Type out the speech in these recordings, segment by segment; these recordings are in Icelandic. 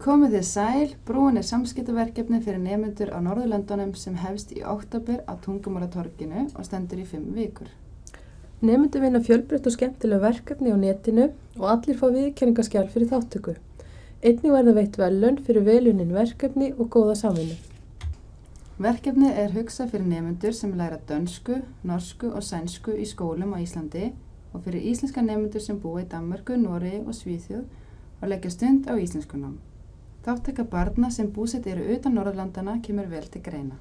Komið þið sæl, brúin samskiptaverkefni fyrir nemendur á Norðurlöndunum sem hefst í október á Tungumálatorginu og stendur í 5 vikur. Nemendur vinna fjölbreytt og skemmtileg verkefni á netinu og allir fá viðurkenningaskjal fyrir þátttöku. Einnig verða veitt verðlaun fyrir velunnin verkefni og góða samvinnu. Verkefnið hugsað fyrir nemendur sem læra dönsku, norsku og sænsku í skólum á Íslandi og fyrir íslenska nemendur sem búa í Danmörku, Noregi og Svíþjóð og leggja stund á íslenskunám. Þáttaka barna sem búsett eru utan Norðurlandana kemur vel til greina.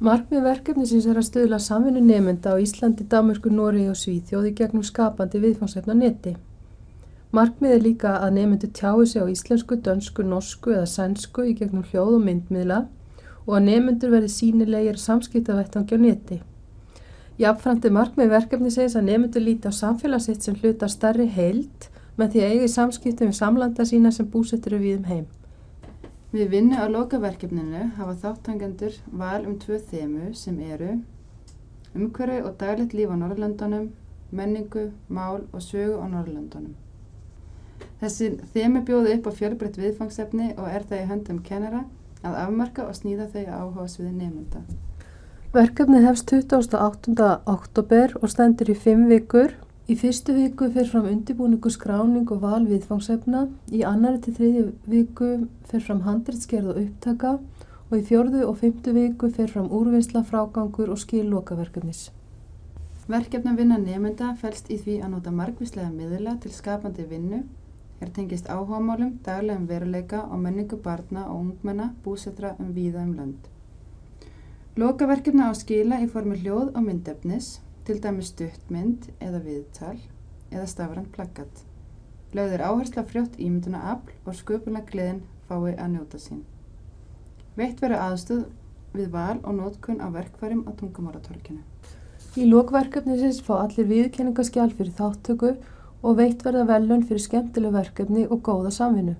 Markmið verkefnisins að stuðla samvinnu nemenda á Íslandi, Danmörku, Noregi og Svíþjóð í gegnum skapandi viðfangsefni á neti. Markmið líka að nemendur tjái sig á íslensku, dönsku, norsku eða sænsku í gegnum hljóð og myndmiðla og að nemendur verði sýnilegir samskiptavettvangi á neti. Jafnframt markmið verkefnisins að nemendur líti á samfélag sitt sem hluta af stærri heild með því að eiga í samskiptum við samlanda sína sem búsettir eru víðum heim. Við vinnu á lokaverkefninu hafa þátttakendur val 2 þemu sem eru umhverfi og daglegt líf á Norðurlöndunum, menningu, mál og sögu á Norðurlöndunum. Þessi þemu bjóða upp á fjölbreytt viðfangsefni og það í höndum kennara að afmarka og sníða þau áhugasviði nemenda. Verkefnið hefst 28. október og stendur í 5 vikur. Í fyrstu viku fer fram undirbúningur, skráning og val viðfangsefna, í 2. til 3. viku fer fram handritsgerð og upptaka og í 4. og 5. viku fer fram úrvinnsla, frágangur og skil lokaverkefnis. Verkefnavinna nemenda felst í því að nota margvíslega miðla til skapandi vinnu, tengist áhugamálum, daglegum veruleika og menningu barna og ungmenna búsettra víða lönd. Lokaverkefna á skila í formi hljóð og myndefnis, til dæmis stuttmynd eða viðtal eða stafrænt plaggat. Lögð áhersla á frjótt ímyndunarafl og sköpunargleðin fái að njóta sín. Veitt verður aðstoð við val og notkun á verkfærum á Tungumálatorginu. Í lok verkefnisins fá allir viðurkenningaskjal fyrir þátttöku og veitt verða verðlaun fyrir skemmtileg verkefni og góða samvinnu.